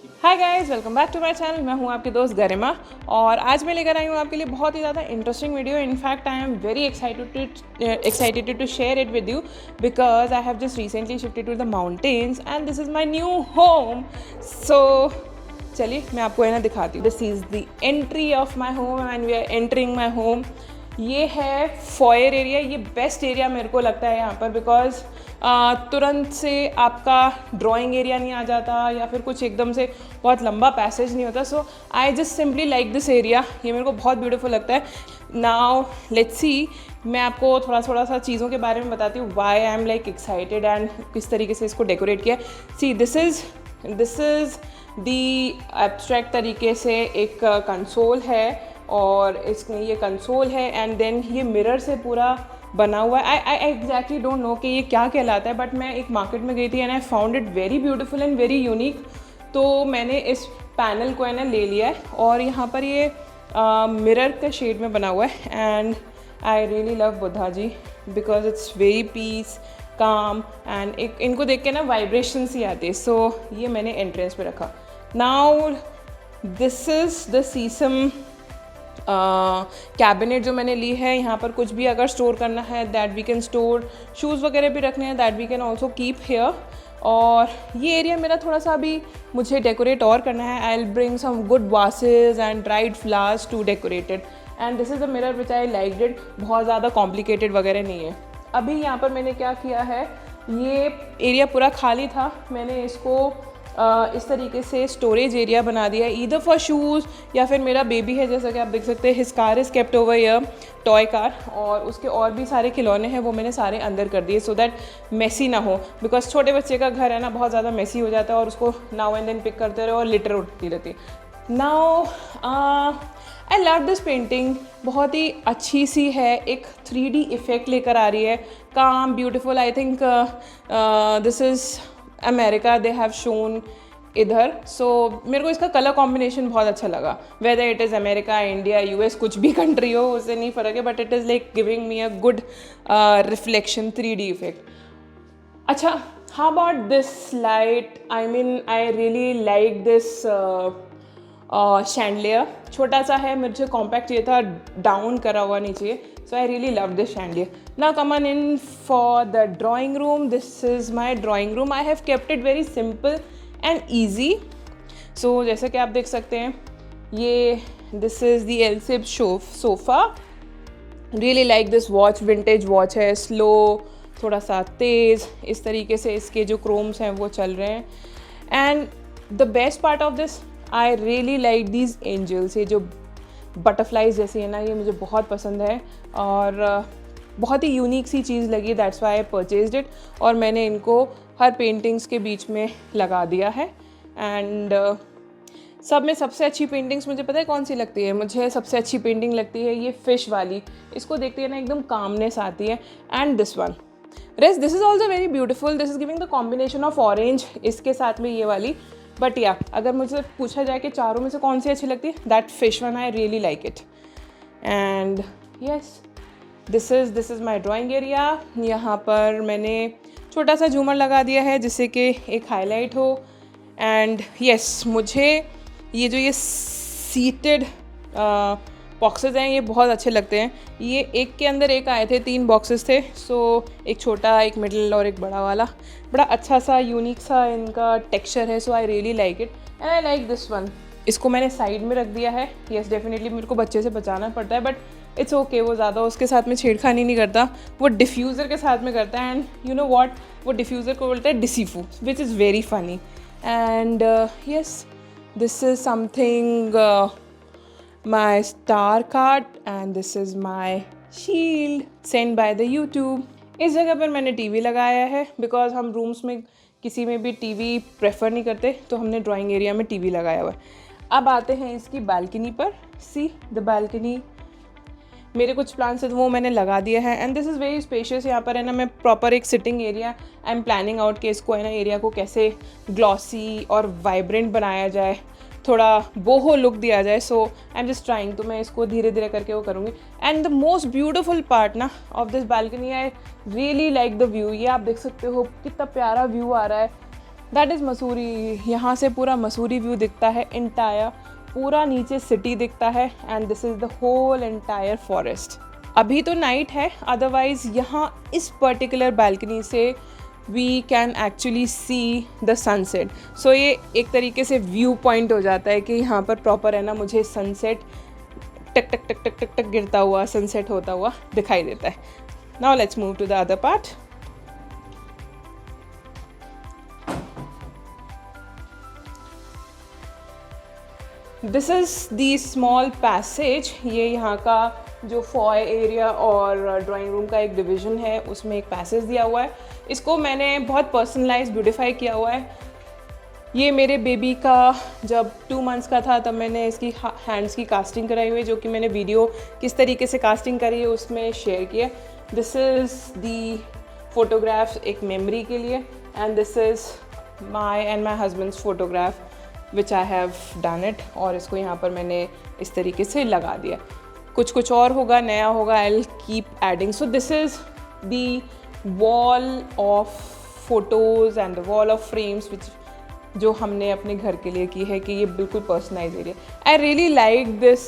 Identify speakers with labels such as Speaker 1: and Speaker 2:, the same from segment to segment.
Speaker 1: Hi guys, welcome back to my channel. मैं हूं आपकी दोस्त गरिमा और आज मैं लेकर आई हूं आपके लिए बहुत ही ज़्यादा interesting video. In fact I am very excited to share it with you because I have just recently shifted to the mountains and this is my new home. So चलिए मैं आपको है ना दिखाती हूँ। This is the entry of my home and we are entering my home. ये है foyer area. ये बेस्ट एरिया मेरे को लगता है यहाँ पर बिकॉज तुरंत से आपका ड्राइंग एरिया नहीं आ जाता या फिर कुछ एकदम से बहुत लंबा पैसेज नहीं होता। So I just simply like this area. ये मेरे को बहुत ब्यूटीफुल लगता है। नाउ लेट्स सी, मैं आपको थोड़ा सा चीज़ों के बारे में बताती हूँ why I am like excited and किस तरीके से इसको डेकोरेट किया। See this is the abstract तरीके से एक कंसोल है और इसमें ये कंसोल है एंड देन ये मिरर से पूरा बना हुआ है। आई एग्जैक्टली डोंट नो कि ये क्या कहलाता है, बट मैं एक मार्केट में गई थी and I found it very beautiful and very unique. तो मैंने इस पैनल को है ना ले लिया है और यहाँ पर ये मिरर के शेड में बना हुआ है and I really love Buddha ji because it's very peace calm and एक इनको देख के ना वाइब्रेशन सी आती है। सो ये मैंने एंट्रेंस पे रखा। Now this is the sesame cabinet जो मैंने ली है। यहाँ पर कुछ भी अगर स्टोर करना है that we can store, shoes वगैरह भी रखने हैं that we can also keep here. और ये एरिया मेरा थोड़ा सा अभी मुझे डेकोरेट और करना है। I will bring some good vases and dried flowers to decorate it and this is the mirror which I liked it. बहुत ज़्यादा कॉम्प्लिकेटेड वगैरह नहीं है। अभी यहाँ पर मैंने क्या किया है, ये एरिया पूरा खाली था, मैंने इसको इस तरीके से स्टोरेज एरिया बना दिया है ईदर फॉर शूज़ या फिर मेरा बेबी है जैसा कि आप देख सकते हैं। His car is kept over here, toy car, और उसके और भी सारे खिलौने हैं वो मैंने सारे अंदर कर दिए सो दैट मेसी ना हो बिकॉज छोटे बच्चे का घर है ना बहुत ज़्यादा मेसी हो जाता है और उसको नाउ एंड देन पिक करते रहो और लिटर उठती रहती है। Now I love this painting. बहुत ही अच्छी सी है, एक 3D इफेक्ट लेकर आ रही है, काम beautiful. I think this is America they have shown इधर। सो मेरे को इसका कलर कॉम्बिनेशन बहुत अच्छा लगा। Whether it is America, India, US, कुछ भी कंट्री हो उससे नहीं फ़र्क है, but it is like giving me a good reflection 3D effect. अच्छा, how about this light? I mean I really like this chandelier. छोटा सा है, मुझे कॉम्पैक्ट चाहिए था, डाउन करा हुआ नहीं चाहिए। So I really love this chandelier. Now come on in for the drawing room. This is my drawing room. I have kept it very simple and easy. So जैसे कि आप देख सकते हैं ये this is the L-shaped sofa. Really like this watch, vintage watch है, slow, थोड़ा सा तेज़, इस तरीके से इसके जो क्रोम्स हैं वो चल रहे हैं। And the best part of this, I really like these angels. ये जो बटरफ्लाइज जैसी है ना, ये मुझे बहुत पसंद है और बहुत ही यूनिक सी चीज़ लगी। That's why I purchased it और मैंने इनको हर पेंटिंग्स के बीच में लगा दिया है। एंड सब में सबसे अच्छी पेंटिंग्स मुझे पता है कौन सी लगती है? मुझे सबसे अच्छी पेंटिंग लगती है ये फिश वाली। इसको देखते हैं ना एकदम कामनेस आती है। And this one rest, this is also very beautiful. This is giving the combination of orange, इसके साथ में ये वाली। बट या अगर मुझे पूछा जाए कि चारों में से कौन सी अच्छी लगती है, that fish one, I really like it. And yes, this is my drawing area. यहाँ पर मैंने छोटा सा झूमर लगा दिया है जिससे कि एक हाईलाइट हो। एंड यस, मुझे ये जो ये सीटेड बॉक्सेस हैं ये बहुत अच्छे लगते हैं। ये एक के अंदर एक आए थे, 3 बॉक्सेस थे। सो एक छोटा, एक मिडिल और एक बड़ा वाला। बड़ा अच्छा सा यूनिक सा इनका टेक्सचर है। So I really like it and I like this one. इसको मैंने साइड में रख दिया है। येस, डेफिनेटली मेरे को बच्चे से बचाना पड़ता है बट इट्स ओके। वो ज़्यादा उसके साथ में छेड़खानी नहीं करता, वो डिफ्यूज़र के साथ में करता है। एंड यू नो वॉट, वो डिफ्यूज़र को बोलता है डिसीफू, which is very funny. And yes, this is something my star card and this is my shield sent by the YouTube। इस जगह पर मैंने टीवी लगाया है बिकॉज हम रूम्स में किसी में भी टीवी प्रेफर नहीं करते, तो हमने ड्राइंग एरिया में टीवी लगाया हुआ है। अब आते हैं इसकी बालकनी पर। सी द बालकनी, मेरे कुछ प्लान्स थे वो मैंने लगा दिया है and this is very spacious. यहाँ पर है ना मैं प्रॉपर एक sitting area I am planning out कि इसको है ना एरिया को कैसे ग्लॉसी और वाइब्रेंट बनाया जाए, थोड़ा बोहो लुक दिया जाए। So I am just trying, तो मैं इसको धीरे धीरे करके वो करूँगी। And the most beautiful part ना of this balcony, I really like the view. ये आप देख सकते हो कितना प्यारा व्यू आ रहा है। That is Mussoorie. यहाँ से पूरा मसूरी व्यू दिखता है इंटायर, पूरा नीचे सिटी दिखता है and this is the whole entire forest. अभी तो नाइट है, अदरवाइज़ यहाँ इस पर्टिकुलर बालकनी से we can actually see the sunset. So ये एक तरीके से व्यू पॉइंट हो जाता है कि यहाँ पर प्रॉपर है ना मुझे सनसेट टक टक टक टक टक टक गिरता हुआ, सनसेट होता हुआ दिखाई देता है। Now let's move to the other part. This is the small passage. ये यहाँ का जो फॉय एरिया और ड्राइंग रूम का एक डिवीज़न है, उसमें एक पैसेज दिया हुआ है। इसको मैंने बहुत पर्सनलाइज ब्यूटिफाई किया हुआ है। ये मेरे बेबी का जब 2 मंथ्स का था तब मैंने इसकी हैंड्स की कास्टिंग कराई हुई है, जो कि मैंने वीडियो किस तरीके से कास्टिंग करी है उसमें शेयर किया। दिस इज़ दी फोटोग्राफ्स एक मेमोरी के लिए and this is my and my husband's photograph which I have done it. और इसको यहाँ पर मैंने इस तरीके से लगा दिया। कुछ और होगा, नया होगा, I will keep adding. So this is the wall of photos and the wall of frames which जो हमने अपने घर के लिए की है कि ये बिल्कुल personalise area. I really like this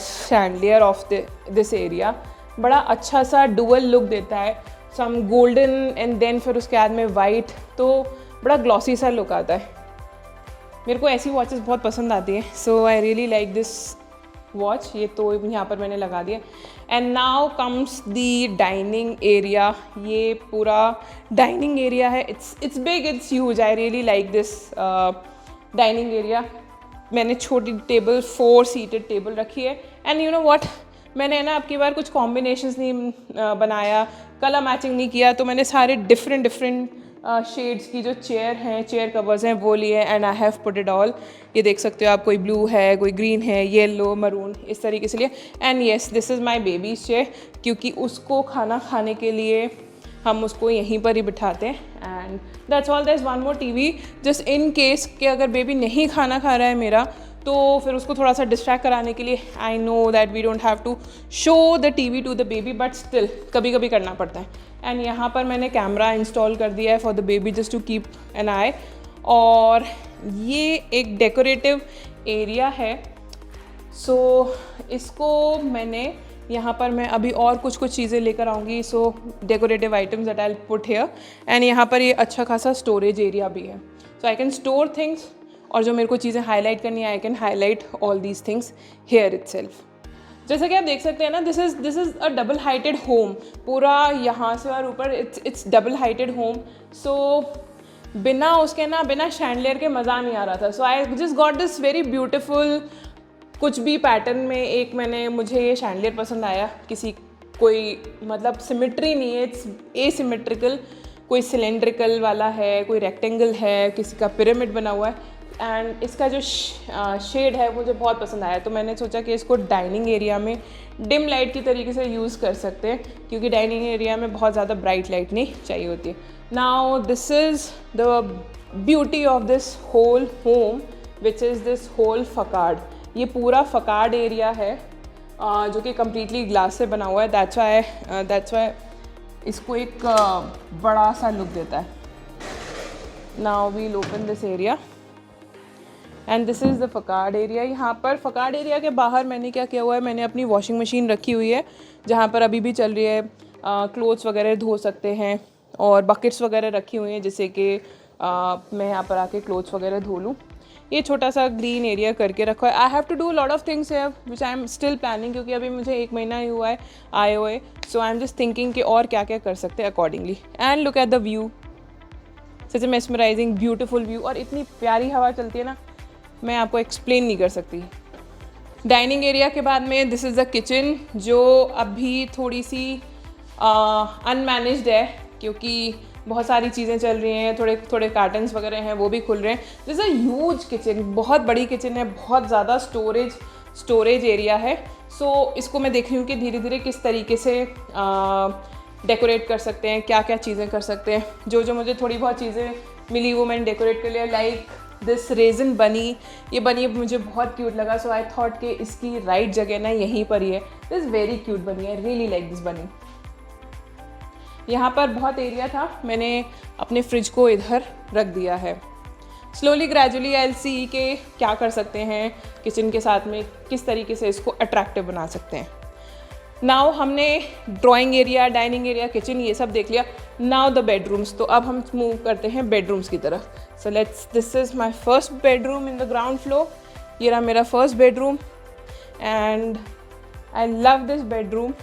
Speaker 1: chandelier of this area. बड़ा अच्छा सा डुअल लुक देता है, सम गोल्डन एंड देन फिर उसके बाद में वाइट, तो बड़ा ग्लॉसी सा लुक आता है। मेरे को ऐसी वॉचेस बहुत पसंद आती हैं, so I really like this watch. ये तो यहाँ पर मैंने लगा दिया। And now comes the dining area. ये पूरा डाइनिंग एरिया है, it's big, it's huge. I really like this dining area. मैंने छोटी टेबल 4 सीटेड टेबल रखी है एंड यू नो व्हाट, मैंने ना अब की बार कुछ कॉम्बिनेशंस नहीं बनाया, कलर मैचिंग नहीं किया, तो मैंने सारे डिफरेंट शेड्स की जो चेयर कवर्स हैं वो लिए and I have put it all. ये देख सकते हो आप, कोई ब्लू है, कोई ग्रीन है, येलो, मरून, इस तरीके से लिए। And yes, this is my babies chair, क्योंकि उसको खाना खाने के लिए हम उसको यहीं पर ही बिठाते हैं। And that's all. There is one more TV, just in case कि अगर बेबी नहीं खाना खा रहा है मेरा, तो फिर उसको थोड़ा सा डिस्ट्रैक्ट कराने के लिए, I know that we don't have to show the TV to the baby, but still कभी कभी करना पड़ता है। एंड यहाँ पर मैंने कैमरा इंस्टॉल कर दिया है for the baby, just to keep an eye. और ये एक डेकोरेटिव एरिया है, सो इसको मैंने यहाँ पर मैं अभी और कुछ चीज़ें लेकर आऊँगी, so decorative items that I will put here. And यहाँ पर ये अच्छा खासा स्टोरेज एरिया भी है, so I can store things, और जो मेरे को चीज़ें हाईलाइट करनी है I can highlight all these things here itself. जैसा कि आप देख सकते हैं ना, this is a double heighted home. पूरा यहाँ से और ऊपर it's double heighted home. So बिना उसके ना, बिना शैंडलियर के मज़ा नहीं आ रहा था। So I just got this very beautiful कुछ भी पैटर्न में एक मुझे ये शैंडलियर पसंद आया। कोई मतलब सिमेट्री नहीं है, इट्स एसिमेट्रिकल। कोई सिलेंड्रिकल वाला है, कोई रेक्टेंगल है, किसी का पिरामिड बना हुआ है। एंड इसका जो शेड है मुझे बहुत पसंद आया, तो मैंने सोचा कि इसको डाइनिंग एरिया में डिम लाइट की तरीके से यूज़ कर सकते हैं, क्योंकि डाइनिंग एरिया में बहुत ज़्यादा ब्राइट लाइट नहीं चाहिए होती है। Now this is the beauty of this whole home, which is this whole facade. ये पूरा फकार्ड एरिया है जो कि कम्प्लीटली ग्लास से बना हुआ है। दैट्स वाई इसको एक बड़ा सा लुक देता है। Now we'll open this area and this is the facade area. यहाँ पर फकार्ड एरिया के बाहर मैंने क्या किया हुआ है, मैंने अपनी वॉशिंग मशीन रखी हुई है, जहाँ पर अभी भी चल रही है। क्लोथ्स वगैरह धो सकते हैं, और बकेट्स वगैरह रखी हुई हैं, जिससे कि मैं यहाँ पर आके क्लोथ्स वगैरह धो लूँ। ये छोटा सा ग्रीन एरिया करके रखा है। I have to do lot of things here which I am still planning, क्योंकि अभी मुझे 1 महीना ही हुआ है आए हुए। सो आई एम जस्ट थिंकिंग कि और क्या क्या कर सकते हैं accordingly. And look at the view, such A mesmerising beautiful view, और इतनी प्यारी हवा चलती है ना, मैं आपको एक्सप्लेन नहीं कर सकती। डाइनिंग एरिया के बाद में दिस इज़ द किचन, जो अभी थोड़ी सी अनमैनेज्ड है, क्योंकि बहुत सारी चीज़ें चल रही हैं, थोड़े कार्टन्स वगैरह हैं वो भी खुल रहे हैं। This is a huge kitchen, बहुत बड़ी किचन है, बहुत ज़्यादा स्टोरेज एरिया है। सो इसको मैं देख रही हूँ कि धीरे धीरे किस तरीके से डेकोरेट कर सकते हैं, क्या क्या चीज़ें कर सकते हैं। जो मुझे थोड़ी बहुत चीज़ें मिली वो मैंने डेकोरेट कर लिया। लाइक दिस रेजन बनी, ये बनी मुझे बहुत क्यूट लगा, सो आई थॉट कि इसकी राइट जगह ना यहीं पर ही है। दिस वेरी क्यूट बनी, आई रियली लाइक दिस बनी। यहाँ पर बहुत एरिया था, मैंने अपने फ्रिज को इधर रख दिया है। Slowly gradually I will see के क्या कर सकते हैं किचन के साथ में, किस तरीके से इसको अट्रैक्टिव बना सकते हैं। नाउ हमने drawing area, dining area, kitchen ये सब देख लिया। नाउ द बेडरूम्स, तो अब हम मूव करते हैं बेडरूम्स की तरफ। सो this is my first bedroom in the ground floor. ये रहा मेरा first bedroom and I love this bedroom.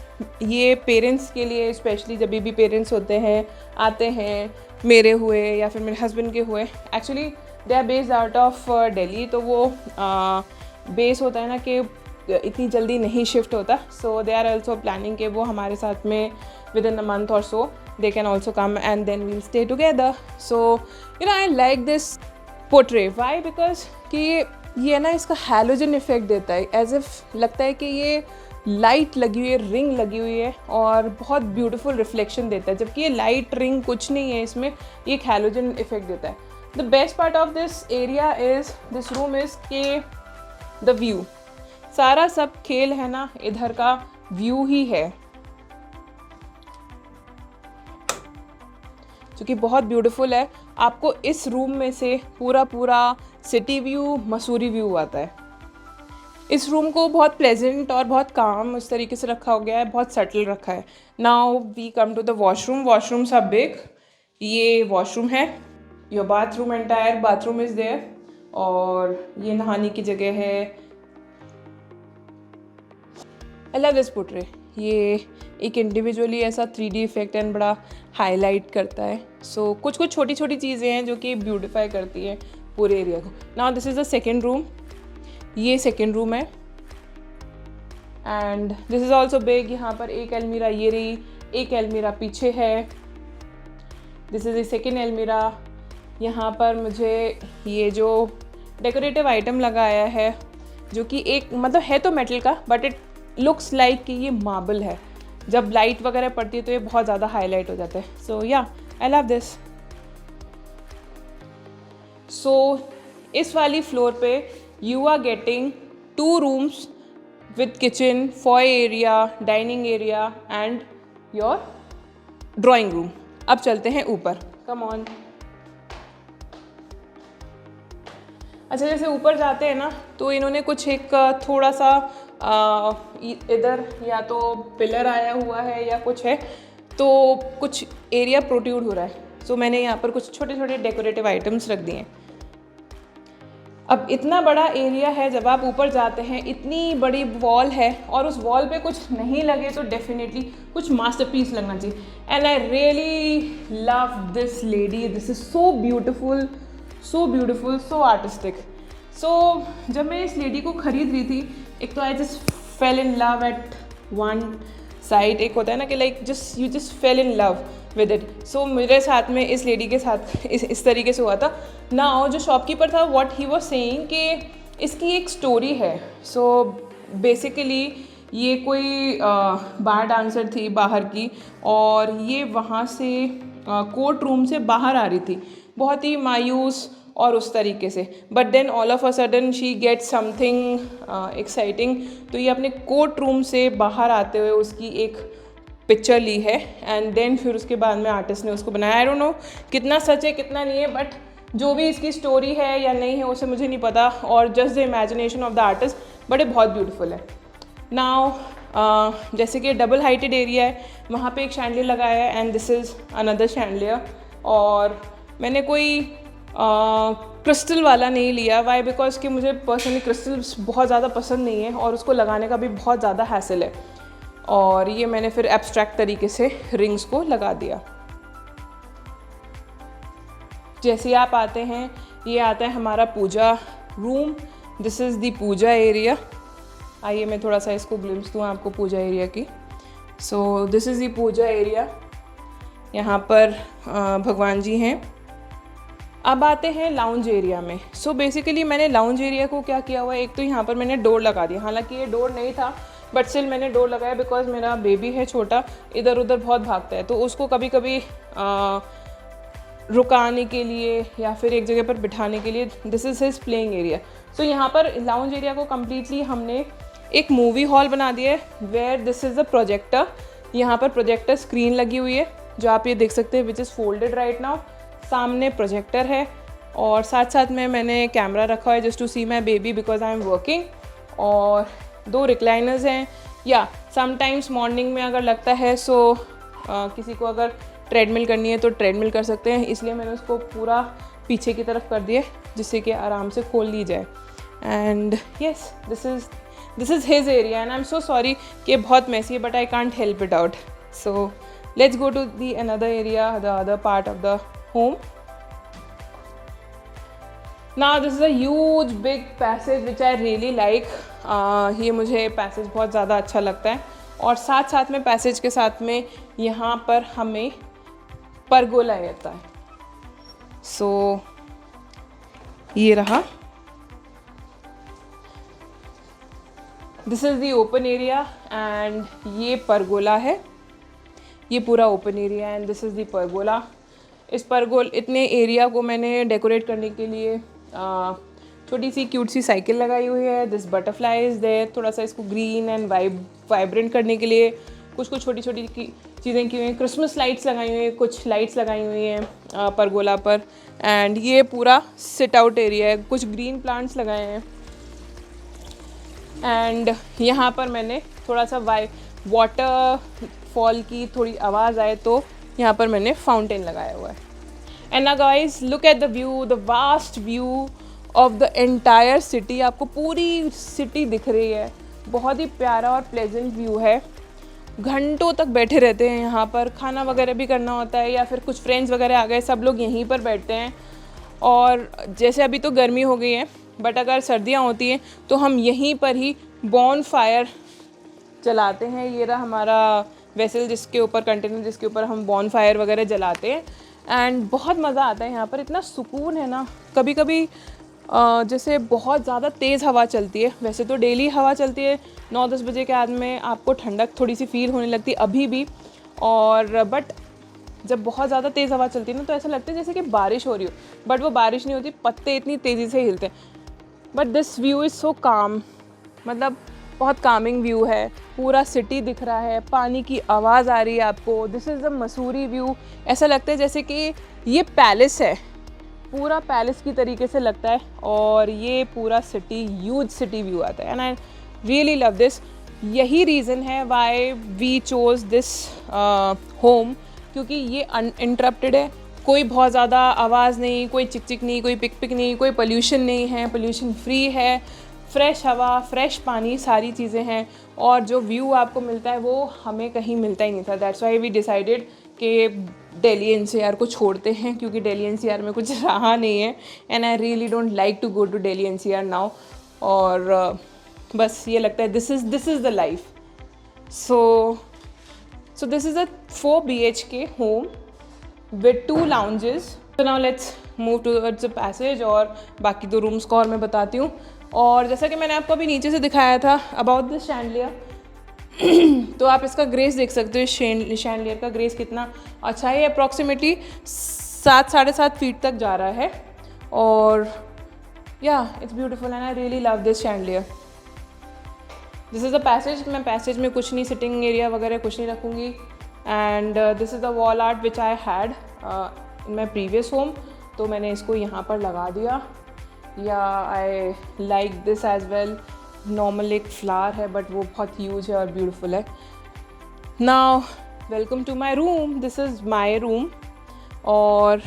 Speaker 1: ये पेरेंट्स के लिए, स्पेशली जब भी पेरेंट्स होते हैं, आते हैं, मेरे हुए या फिर मेरे हस्बैंड के हुए, actually they are based out of Delhi, तो वो बेस होता है ना कि इतनी जल्दी नहीं शिफ्ट होता। सो दे आर ऑल्सो प्लानिंग कि वो हमारे साथ में विद इन अ मंथ और so they can also come and then we'll stay together. So you know I like this portrait. Why? Because कि ये ना इसका हैलोजन इफेक्ट देता है, एज इफ लगता है कि ये लाइट लगी हुई है, रिंग लगी हुई है और बहुत ब्यूटीफुल रिफ्लेक्शन देता है, जबकि ये लाइट रिंग कुछ नहीं है, इसमें ये एक हैलोजन इफेक्ट देता है। The best part of this area is, this room is के द व्यू, सारा सब खेल है ना इधर का व्यू ही है, जो कि बहुत ब्यूटीफुल है। आपको इस रूम में से पूरा सिटी व्यू, मसूरी व्यू आता है। इस रूम को बहुत प्लेजेंट और बहुत काम उस तरीके से रखा हो गया है, बहुत सटल रखा है। Now we come to the washroom. Washrooms are big. ये वॉशरूम है, your bathroom, entire bathroom is there, और ये नहाने की जगह है। I love this portrait. ये एक इंडिविजुअली ऐसा 3D इफेक्ट एंड बड़ा हाईलाइट करता है। सो कुछ छोटी छोटी चीज़ें हैं जो कि ब्यूटिफाई करती हैं पूरे एरिया को। Now this is the second room. ये सेकेंड रूम है and this is also big. यहाँ पर एक अलमीरा ये रही, एक अलमीरा पीछे है। दिस इज़ द सेकेंड अलमीरा। यहाँ पर मुझे ये जो डेकोरेटिव आइटम लगाया है, जो कि एक मतलब है तो मेटल का, बट इट लुक्स लाइक कि ये मार्बल है। जब लाइट वगैरह पड़ती है तो ये बहुत ज़्यादा हाईलाइट हो जाता है। सो या आई लव दिस। सो इस वाली फ्लोर पे you are getting 2 rooms with kitchen, foyer area, dining area and your drawing room. अब चलते हैं ऊपर, कम ऑन। अच्छा, जैसे ऊपर जाते हैं ना तो इन्होंने कुछ एक थोड़ा सा इधर या तो पिलर आया हुआ है या कुछ है, तो कुछ एरिया प्रोट्रूड हो रहा है। सो मैंने यहाँ पर कुछ छोटे छोटे डेकोरेटिव आइटम्स रख दिए हैं। अब इतना बड़ा एरिया है, जब आप ऊपर जाते हैं इतनी बड़ी वॉल है और उस वॉल पे कुछ नहीं लगे तो डेफिनेटली कुछ मास्टरपीस लगना चाहिए। And I really love this lady. This is so beautiful, so artistic. So जब मैं इस लेडी को ख़रीद रही थी, एक तो I just fell in love at one sight. एक होता है ना कि like just you just fell in love with it. So मेरे साथ में इस लेडी के साथ इस तरीके से हुआ था। नाउ जो शॉपकीपर था, व्हाट ही वाज सेइंग कि इसकी एक स्टोरी है। सो बेसिकली ये कोई बार डांसर थी बाहर की, और ये वहाँ से कोर्ट रूम से बाहर आ रही थी, बहुत ही मायूस और उस तरीके से। But then all of a sudden she get something exciting. तो ये अपने कोर्ट रूम से बाहर आते हुए उसकी एक पिक्चर ली है एंड देन फिर उसके बाद में आर्टिस्ट ने उसको बनाया। आई डोंट नो कितना सच है कितना नहीं है, बट जो भी इसकी स्टोरी है या नहीं है उसे मुझे नहीं पता, और just the imagination of the artist, but ये बहुत ब्यूटीफुल है। नाउ जैसे कि डबल हाइटेड एरिया है, वहाँ पे एक शैंडलियर लगाया है and this is another chandelier. और मैंने कोई क्रिस्टल वाला नहीं लिया। वाई? बिकॉज कि मुझे पर्सनली क्रिस्टल्स बहुत ज़्यादा पसंद नहीं है और उसको लगाने का भी बहुत ज़्यादा हैसल है। और ये मैंने फिर एब्स्ट्रैक्ट तरीके से रिंग्स को लगा दिया। जैसे आप आते हैं, ये आता है हमारा puja room. This is the puja area. आइए मैं थोड़ा सा इसको ग्लिम्स दूँ आपको पूजा एरिया की। So this is the puja area. यहाँ पर भगवान जी हैं। अब आते हैं लाउंज एरिया में। सो बेसिकली मैंने लाउंज एरिया को क्या किया हुआ है, एक तो यहाँ पर मैंने डोर लगा दिया। हालांकि ये डोर नहीं था, बट स्टिल मैंने डोर लगाया बिकॉज मेरा बेबी है छोटा, इधर उधर बहुत भागता है, तो उसको कभी कभी रुकाने के लिए या फिर एक जगह पर बिठाने के लिए this is his playing area. So यहाँ पर लाउंज एरिया को कम्प्लीटली हमने एक मूवी हॉल बना दिया है, where this is a projector. यहाँ पर प्रोजेक्टर स्क्रीन लगी हुई है जो आप ये देख सकते हैं which is folded right now. सामने प्रोजेक्टर है और साथ साथ में मैंने कैमरा रखा है just to see my baby because I am working. और 2 रिक्लाइनर्स हैं, या समटाइम्स मॉर्निंग में अगर लगता है सो किसी को अगर ट्रेडमिल करनी है तो ट्रेडमिल कर सकते हैं, इसलिए मैंने उसको पूरा पीछे की तरफ कर दिया जिससे कि आराम से खोल ली जाए। And yes, this is his area and I am so sorry कि बहुत मैसी है but I can't help it out. So let's go to the another area, the other part of the home. Now this is a huge big passage which I really like. ये मुझे passage बहुत ज़्यादा अच्छा लगता है और साथ साथ में पैसेज के साथ में यहाँ पर हमें परगोला रहता है। सो ये रहा, this is the open area and ये परगोला है, ये पूरा open area and this is the pergola. इस इतने एरिया को मैंने डेकोरेट करने के लिए छोटी सी क्यूट सी साइकिल लगाई हुई है। दिस बटरफ्लाई इज़ देयर, थोड़ा सा इसको ग्रीन एंड वाइब्रेंट करने के लिए कुछ छोटी छोटी चीज़ें की हुई हैं। क्रिसमस लाइट्स लगाई हुई हैं, कुछ लाइट्स लगाई हुई हैं परगोला पर। एंड ये पूरा सिट आउट एरिया है, कुछ ग्रीन प्लांट्स लगाए हैं। एंड यहाँ पर मैंने थोड़ा सा वाटर फॉल की थोड़ी आवाज़ आए तो यहाँ पर मैंने फाउंटेन लगाया हुआ है। एंड ना guys, look at the view, the vast view of the entire city. आपको पूरी सिटी दिख रही है, बहुत ही प्यारा और प्लेजेंट व्यू है। घंटों तक बैठे रहते हैं यहाँ पर, खाना वगैरह भी करना होता है या फिर कुछ फ्रेंड्स वगैरह आ गए, सब लोग यहीं पर बैठते हैं। और जैसे अभी तो गर्मी हो गई है बट अगर सर्दियाँ होती हैं तो हम यहीं पर ही बॉन फायर जलाते हैं। ये रहा हमारा वेसल जिसके ऊपर, कंटेनर जिसके ऊपर हम बॉन फायर वगैरह जलाते हैं एंड बहुत मज़ा आता है यहाँ पर। इतना सुकून है ना। कभी कभी जैसे बहुत ज़्यादा तेज़ हवा चलती है, वैसे तो डेली हवा चलती है 9-10 बजे के बाद में आपको ठंडक थोड़ी सी फील होने लगती है अभी भी, और बट जब बहुत ज़्यादा तेज़ हवा चलती है ना तो ऐसा लगता है जैसे कि बारिश हो रही हो, बट वो बारिश नहीं होती, पत्ते इतनी तेज़ी से हिलते हैं। But this view is so काम, मतलब बहुत कामिंग व्यू है। पूरा सिटी दिख रहा है, पानी की आवाज़ आ रही है आपको। This is the Mussoorie view. ऐसा लगता है जैसे कि ये पैलेस है, पूरा पैलेस की तरीके से लगता है। और ये पूरा सिटी, ह्यूज सिटी व्यू आता है and I really love this. यही रीज़न है why we chose this home, क्योंकि ये अनइंटरप्टेड है, कोई बहुत ज़्यादा आवाज़ नहीं, कोई चिक चिक नहीं, कोई पिक पिक नहीं, कोई पोल्यूशन नहीं है, पोल्यूशन फ्री है, फ्रेश हवा, फ्रेश पानी, सारी चीज़ें हैं। और जो व्यू आपको मिलता है वो हमें कहीं मिलता ही नहीं था। दैट्स वाई वी डिसाइडेड कि दिल्ली एनसीआर को छोड़ते हैं, क्योंकि दिल्ली एनसीआर में कुछ रहा नहीं है and I really don't like to go to Delhi NCR now. और बस ये लगता है this is the life. So this is a 4 BHK home with 2 lounges. So now let's move towards the passage और बाकी 2 रूम्स को और मैं बताती हूँ। और जैसा कि मैंने आपको अभी नीचे से दिखाया था अबाउट दिस शैंडलियर, तो आप इसका ग्रेस देख सकते हो। शैंडलियर का ग्रेस कितना अच्छा है। अप्रॉक्सीमेटली 7-7.5 फीट तक जा रहा है और या it's beautiful and I really love this chandelier. This is the passage. मैं पैसेज में कुछ नहीं, सिटिंग एरिया वगैरह कुछ नहीं रखूँगी। And this is the wall art which I had in my previous home, तो मैंने इसको यहाँ पर लगा दिया। या I like this as well. Normal एक फ्लावर है बट वो बहुत ह्यूज है और ब्यूटीफुल है। Now welcome to my room. This is my room. और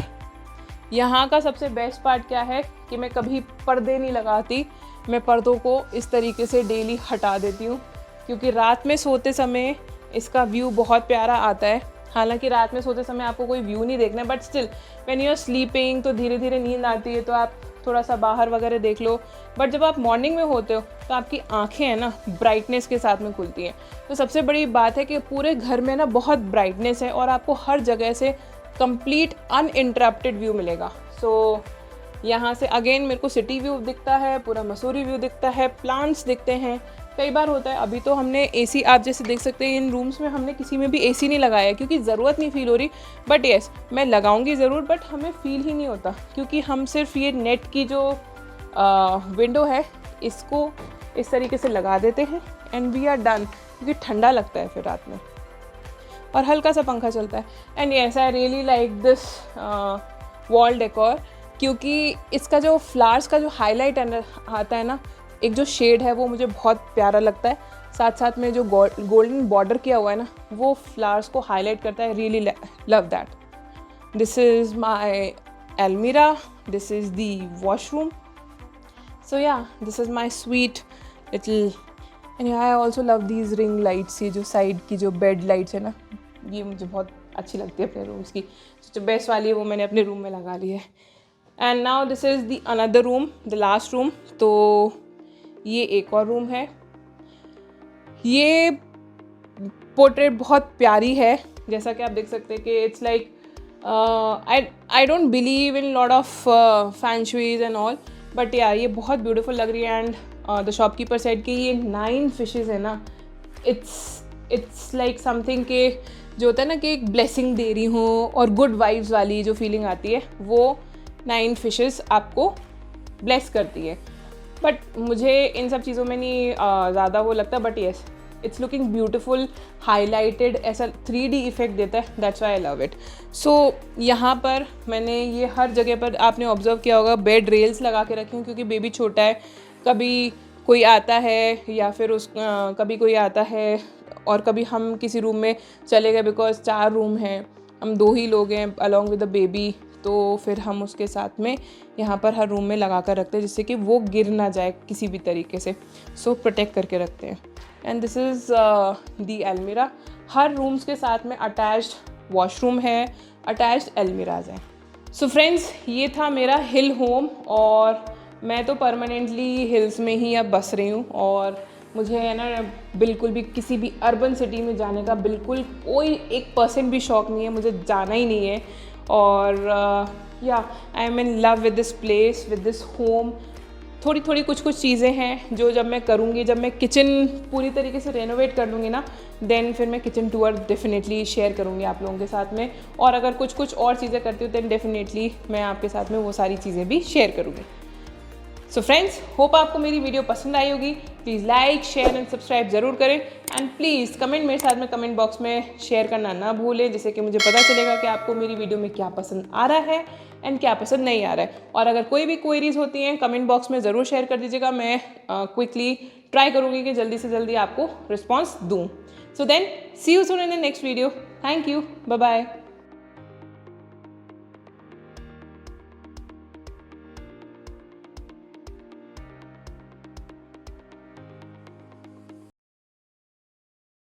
Speaker 1: यहाँ का सबसे बेस्ट पार्ट क्या है कि मैं कभी पर्दे नहीं लगाती, मैं पर्दों को इस तरीके से डेली हटा देती हूँ, क्योंकि रात में सोते समय इसका व्यू बहुत प्यारा आता है। हालांकि रात में सोते समय आपको कोई व्यू नहीं देखना है, but still when you are sleeping तो धीरे धीरे नींद आती है तो आप थोड़ा सा बाहर वगैरह देख लो। बट जब आप मॉर्निंग में होते हो तो आपकी आंखें हैं ना ब्राइटनेस के साथ में खुलती हैं। तो सबसे बड़ी बात है कि पूरे घर में ना बहुत ब्राइटनेस है और आपको हर जगह से कंप्लीट अनइंटरप्टेड व्यू मिलेगा। सो यहाँ से अगेन मेरे को सिटी व्यू दिखता है, पूरा मसूरी व्यू दिखता है, प्लांट्स दिखते हैं। कई बार होता है, अभी तो हमने एसी, आप जैसे देख सकते हैं इन रूम्स में हमने किसी में भी एसी नहीं लगाया क्योंकि ज़रूरत नहीं फील हो रही। बट येस, मैं लगाऊंगी ज़रूर, बट हमें फील ही नहीं होता क्योंकि हम सिर्फ ये नेट की जो विंडो है इसको इस तरीके से लगा देते हैं एंड वी आर डन, क्योंकि ठंडा लगता है फिर रात में। और हल्का सा पंखा चलता है। And yes I really like this wall decor, क्योंकि इसका जो फ्लावर्स का जो हाईलाइट आता है ना, एक जो शेड है वो मुझे बहुत प्यारा लगता है। साथ साथ में जो गोल्डन बॉर्डर किया हुआ है ना, वो फ्लावर्स को हाईलाइट करता है। Really love that. This is my almirah, this is the washroom. So yeah, this is my sweet little, and yeah, I also love these ring lights। ये जो साइड की जो बेड लाइट्स है ना, ये मुझे बहुत अच्छी लगती है अपने रूम्स की। जो बेस्ट वाली है वो मैंने अपने रूम में लगा ली है। And now this is the another room, the last room. तो ये एक और रूम है। ये पोर्ट्रेट बहुत प्यारी है, जैसा कि आप देख सकते हैं कि it's like I don't believe in lot of feng shuis and all, but yeah, ये बहुत ब्यूटीफुल लग रही है। एंड द शॉपकीपर सेड कि ये 9 फिशेज़ है ना, इट्स लाइक समथिंग के जो होता है ना कि एक ब्लेसिंग दे रही हो और गुड वाइब्स वाली जो फीलिंग आती है, वो 9 फिशेज़ आपको ब्लेस करती है। बट मुझे इन सब चीज़ों में नहीं ज़्यादा वो लगता, but yes it's looking beautiful, highlighted, ऐसा 3D इफेक्ट देता है। That's why I love it. So यहाँ पर मैंने ये हर जगह पर आपने ऑब्जर्व किया होगा बेड रेल्स लगा के रखी हूँ, क्योंकि बेबी छोटा है, कभी कोई आता है या फिर कभी कोई आता है और कभी हम किसी रूम में चले गए, बिकॉज 4 रूम हैं, हम 2 ही लोग हैं अलॉन्ग विद द बेबी, तो फिर हम उसके साथ में यहाँ पर हर रूम में लगा कर रखते हैं, जिससे कि वो गिर ना जाए किसी भी तरीके से। सो प्रोटेक्ट करके रखते हैं। एंड दिस इज़ दी अलमीरा। हर रूम्स के साथ में अटैच्ड वॉशरूम है, अटैच्ड अलमीराज हैं। सो फ्रेंड्स, ये था मेरा हिल होम, और मैं तो परमानेंटली हिल्स में ही अब बस रही हूँ। और मुझे है ना बिल्कुल भी किसी भी अर्बन सिटी में जाने का बिल्कुल कोई 1% भी शौक नहीं है, मुझे जाना ही नहीं है। और या I am in love with this place, with this home. थोड़ी थोड़ी कुछ चीज़ें हैं जो जब मैं करूँगी, जब मैं किचन पूरी तरीके से रेनोवेट कर लूँगी ना, देन फिर मैं किचन टूर डेफिनेटली शेयर करूँगी आप लोगों के साथ में। और अगर कुछ और चीज़ें करती हूँ, देन डेफिनेटली मैं आपके साथ में वो सारी चीज़ें भी शेयर करूँगी। सो फ्रेंड्स, होप आपको मेरी वीडियो पसंद आई होगी। Please like, share and subscribe ज़रूर करें। एंड प्लीज़ कमेंट मेरे साथ में कमेंट बॉक्स में शेयर करना ना भूलें, जिससे कि मुझे पता चलेगा कि आपको मेरी वीडियो में क्या पसंद आ रहा है एंड क्या पसंद नहीं आ रहा है। और अगर कोई भी क्वेरीज होती हैं कमेंट बॉक्स में ज़रूर शेयर कर दीजिएगा। मैं क्विकली ट्राई करूँगी कि जल्दी से जल्दी आपको रिस्पॉन्स दूँ। So then see you soon in the next video. Thank you, bye bye.